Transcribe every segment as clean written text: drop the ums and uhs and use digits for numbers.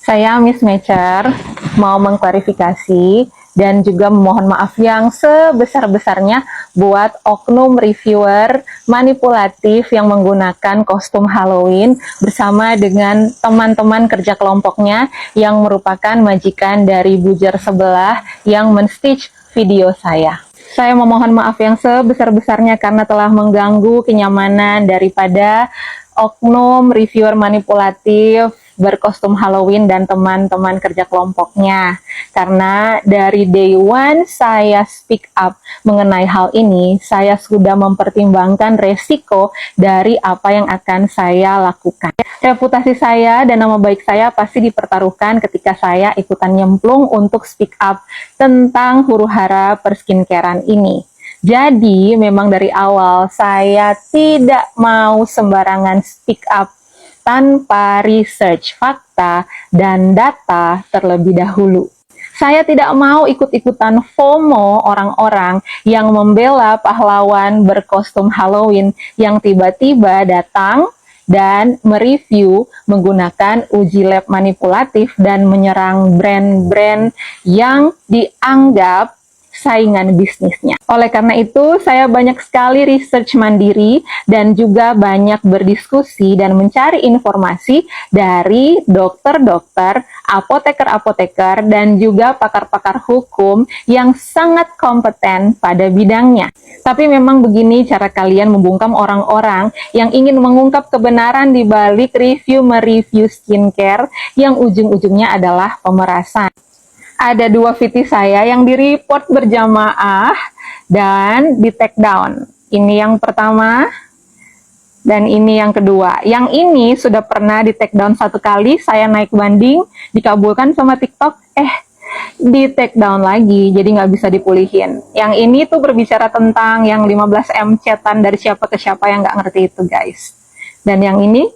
Saya Miss Mecer mau mengklarifikasi dan juga memohon maaf yang sebesar-besarnya buat oknum reviewer manipulatif yang menggunakan kostum Halloween bersama dengan teman-teman kerja kelompoknya yang merupakan majikan dari bujer sebelah yang men-stitch video saya. Saya memohon maaf yang sebesar-besarnya karena telah mengganggu kenyamanan daripada oknum reviewer manipulatif berkostum Halloween dan teman-teman kerja kelompoknya. Karena dari day one saya speak up mengenai hal ini, saya sudah mempertimbangkan resiko dari apa yang akan saya lakukan. Reputasi saya dan nama baik saya pasti dipertaruhkan ketika saya ikutan nyemplung untuk speak up tentang huru-hara perskincarean ini. Jadi memang dari awal saya tidak mau sembarangan speak up tanpa research fakta dan data terlebih dahulu. Saya tidak mau ikut-ikutan FOMO orang-orang yang membela pahlawan berkostum Halloween yang tiba-tiba datang dan mereview menggunakan uji lab manipulatif dan menyerang brand-brand yang dianggap saingan bisnisnya. Oleh karena itu, saya banyak sekali research mandiri dan juga banyak berdiskusi dan mencari informasi dari dokter-dokter, apoteker-apoteker, dan juga pakar-pakar hukum yang sangat kompeten pada bidangnya. Tapi memang begini cara kalian membungkam orang-orang yang ingin mengungkap kebenaran di balik review-mereview skincare yang ujung-ujungnya adalah pemerasan. Ada dua VT saya yang di-report berjamaah dan di-take down. Ini yang pertama dan ini yang kedua. Yang ini sudah pernah di-take down satu kali, saya naik banding, dikabulkan sama TikTok, di-take down lagi, jadi nggak bisa dipulihin. Yang ini tuh berbicara tentang yang 15M chatan dari siapa ke siapa yang nggak ngerti itu guys. Dan yang ini,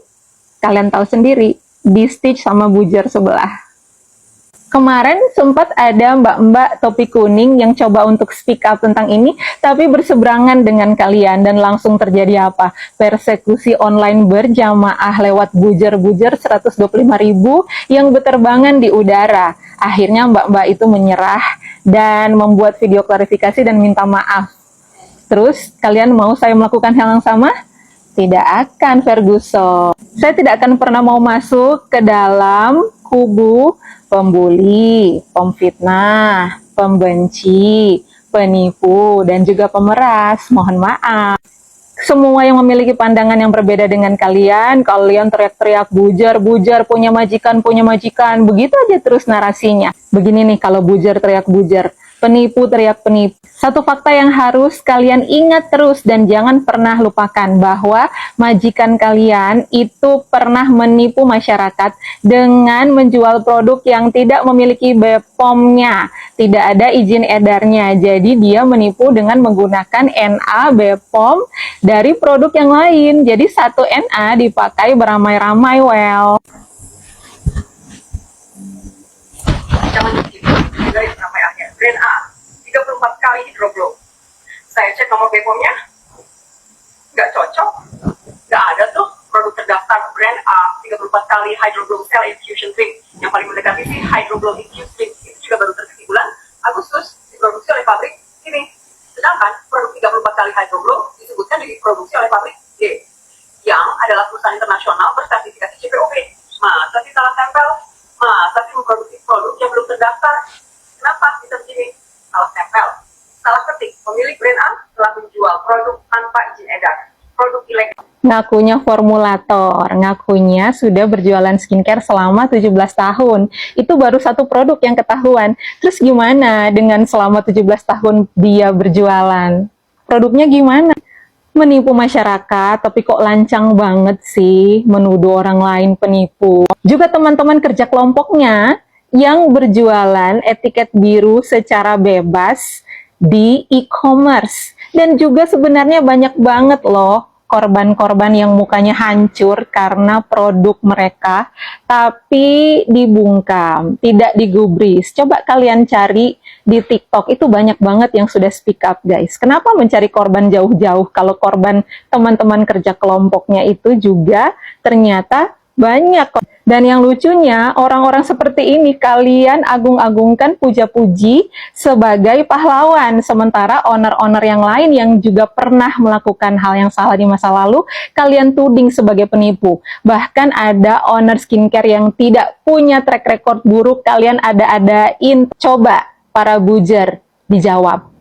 kalian tahu sendiri, di-stitch sama bujer sebelah. Kemarin sempat ada mbak-mbak topi kuning yang coba untuk speak up tentang ini, tapi berseberangan dengan kalian dan langsung terjadi apa? Persekusi online berjamaah lewat bujer-bujer 125.000 yang berterbangan di udara. Akhirnya mbak-mbak itu menyerah dan membuat video klarifikasi dan minta maaf. Terus kalian mau saya melakukan hal yang sama? Tidak akan, Ferguson. Saya tidak akan pernah mau masuk ke dalam kubu pembuli, pemfitnah, pembenci, penipu, dan juga pemeras. Mohon maaf. Semua yang memiliki pandangan yang berbeda dengan kalian teriak-teriak bujar, punya majikan, begitu aja terus narasinya. Begini nih kalau bujar teriak bujar, penipu teriak penipu. Satu fakta yang harus kalian ingat terus dan jangan pernah lupakan bahwa majikan kalian itu pernah menipu masyarakat dengan menjual produk yang tidak memiliki BPOM-nya, tidak ada izin edarnya. Jadi dia menipu dengan menggunakan NA BPOM dari produk yang lain. Jadi satu NA dipakai beramai-ramai, well. Dari penampaiannya, brand A 34 kali hydroglow. Saya cek nomor BPOM-nya, nggak cocok, nggak ada tuh produk terdaftar brand A 34 kali hydroglow cell infusion drink. Yang paling mendekati sih hydroglow infused drink, itu juga baru terbit di bulan Agustus, diproduksi oleh pabrik ini. Sedangkan produk 34 kali hydroglow disebutkan diproduksi oleh pabrik D, yang adalah perusahaan internasional bersertifikasi CPOP. Masa sih salah tempel? Masa sih memproduksi produk yang belum terdaftar? Kenapa bisa begini? Salah tempel, salah ketik. Pemilik brand A telah menjual produk tanpa izin edar, produk ilegal. Ngakunya formulator, ngakunya sudah berjualan skincare selama 17 tahun. Itu baru satu produk yang ketahuan. Terus gimana dengan selama 17 tahun dia berjualan? Produknya gimana? Menipu masyarakat, tapi kok lancang banget sih menuduh orang lain penipu. Juga teman-teman kerja kelompoknya yang berjualan etiket biru secara bebas di e-commerce. Dan juga sebenarnya banyak banget loh korban-korban yang mukanya hancur karena produk mereka, tapi dibungkam, tidak digubris. Coba kalian cari di TikTok, itu banyak banget yang sudah speak up guys. Kenapa mencari korban jauh-jauh kalau korban teman-teman kerja kelompoknya itu juga ternyata Banyak kok. Dan yang lucunya, orang-orang seperti ini kalian agung-agungkan, puja-puji sebagai pahlawan. Sementara owner-owner yang lain yang juga pernah melakukan hal yang salah di masa lalu, kalian tuding sebagai penipu. Bahkan ada owner skincare yang tidak punya track record buruk, kalian ada-adain. Coba para bujer dijawab.